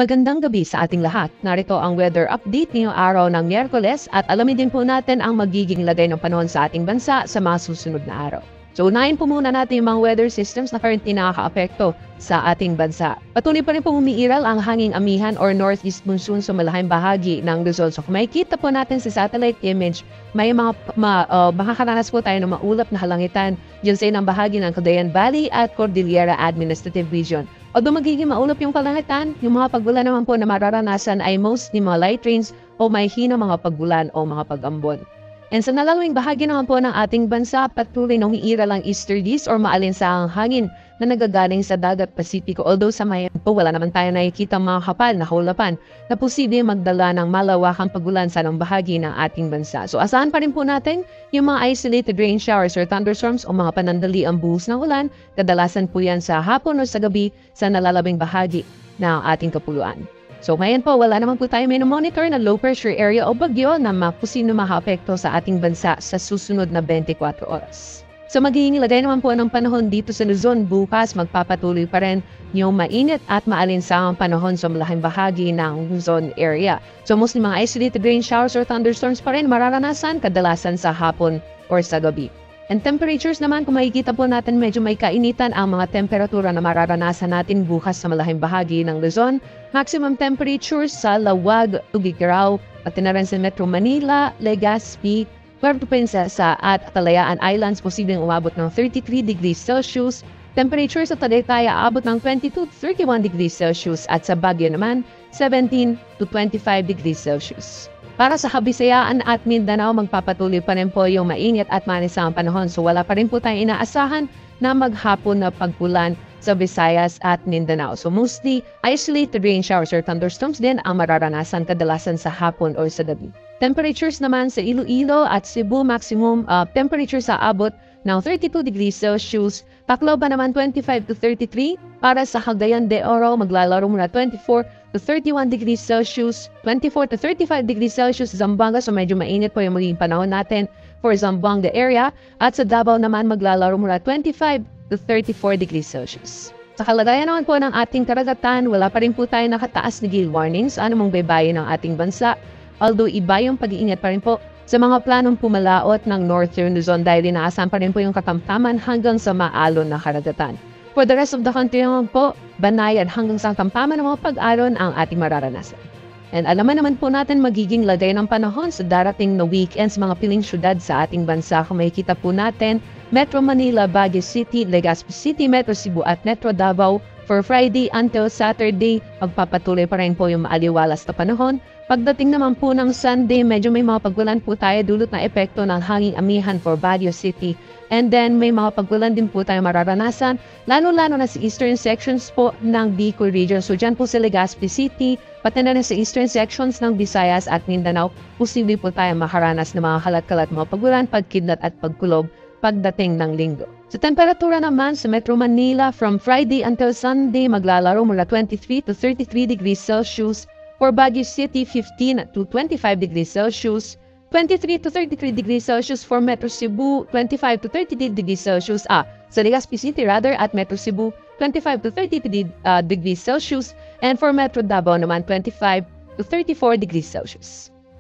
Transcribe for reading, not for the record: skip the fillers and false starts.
Magandang gabi sa ating lahat. Narito ang weather update ngayong araw ng Miyerkules at alamin din po natin ang magiging lagay ng panahon sa ating bansa sa mga susunod na araw. So unahin po muna natin yung mga weather systems na currently nakaka-apekto sa ating bansa. Patuloy pa rin po umiiral ang hanging amihan or northeast monsoon sa malahing bahagi ng Luzon. So kung makikita po natin sa satellite image, may makakaranas po tayo ng maulap na halangitan dyan sa inang bahagi ng Cagayan Valley at Cordillera Administrative Region. Although magiging maulap yung kalangitan, yung mga pagbulan naman po na mararanasan ay mostly mga light rains o may hina mga pagbulan o mga pag-ambon. And sa nalalawing bahagi naman po ng ating bansa, patuloy na umiiral ang easterlies or maalinsahang hangin na nagagaling sa dagat Pasipiko. Although sa mayan po, wala naman tayo nakikita mga kapal na kaulapan na posible magdala ng malawakang pagulan sa anong bahagi ng ating bansa. So asahan pa rin po natin yung mga isolated rain showers or thunderstorms o mga panandali ang buhos ng ulan. Kadalasan po yan sa hapon o sa gabi sa nalalabing bahagi ng ating kapuluan. So ngayon po, wala naman po tayo monitor na low pressure area o bagyo na posibleng makaapekto sa ating bansa sa susunod na 24 oras. So magiging lagay naman po ng panahon dito sa Luzon bukas, magpapatuloy pa rin yung mainit at maalinsahang panahon sa malahing bahagi ng Luzon area. So mostly mga isolated rain showers or thunderstorms pa rin mararanasan kadalasan sa hapon or sa gabi. And temperatures naman, kung makikita po natin, medyo may kainitan ang mga temperatura na mararanasan natin bukas sa malahing bahagi ng Luzon. Maximum temperatures sa Lawag, Tugigaraw, pati na rin sa Metro Manila, Legazpi, Puerto Princesa at Atalayaan Islands, posibleng umabot ng 33 degrees Celsius. Temperatures sa Tagaytay aabot ng 22 to 31 degrees Celsius at sa Baguio naman, 17 to 25 degrees Celsius. Para sa Kabisayaan at Mindanao, magpapatuloy pa rin po yung mainit at manisang panahon. So wala pa rin po tayong inaasahan na maghapon na pagpulan sa Visayas at Mindanao. So mostly isolated rain showers or thunderstorms din ang mararanasan kadalasan sa hapon o sa gabi. Temperatures naman sa Iloilo at Cebu, maximum temperature sa abot ng 32 degrees Celsius. Tacloban naman 25 to 33. Para sa Cagayan de Oro, maglalaro muna 24 to 31 degrees Celsius, 24 to 35 degrees Celsius sa Zamboanga. So medyo mainit po yung magiging panahon natin for Zamboanga area. At sa Davao naman maglalaro mula 25 to 34 degrees Celsius. Sa kalagayan naman po ng ating karagatan, wala pa rin po tayo nakataas na gale warnings sa anumang baybayin ng ating bansa. Although iba yung pag-iingat pa rin po sa mga planong pumalaot ng Northern Luzon dahil inaasahan pa rin po yung katamtaman hanggang sa maalon na karagatan. For the rest of the country naman po, banayan hanggang sa katamtaman ng mga pag-alon ang ating mararanasan. And alaman naman po natin magiging lagay ng panahon sa darating na weekends mga piling syudad sa ating bansa. Kung makikita po natin, Metro Manila, Baguio City, Legazpi City, Metro Cebu at Metro Davao. For Friday until Saturday, magpapatuloy pa rin po yung maaliwalas na panahon. Pagdating naman po ng Sunday, medyo may mga pagbulan po tayo dulot na epekto ng hanging amihan for Baguio City. And then may mga pagbulan din po tayo mararanasan, lalo-lalo na sa eastern sections po ng Bicol region. So dyan po sa Legazpi City, pati na rin sa eastern sections ng Visayas at Mindanao, posible po tayo makaranas ng mga kalat-kalat mga pagbulan, pagkidlat at pagkulob pagdating ng linggo. Sa temperatura naman sa Metro Manila, from Friday until Sunday, maglalaro mula 23 to 33 degrees Celsius. For Baguio City, 15 to 25 degrees Celsius. 23 to 33 degrees Celsius for Metro Cebu, 25 to 30 degrees Celsius. Sa Legazpi City rather at Metro Cebu, 25 to 30 degrees Celsius. And for Metro Davao naman, 25 to 34 degrees Celsius.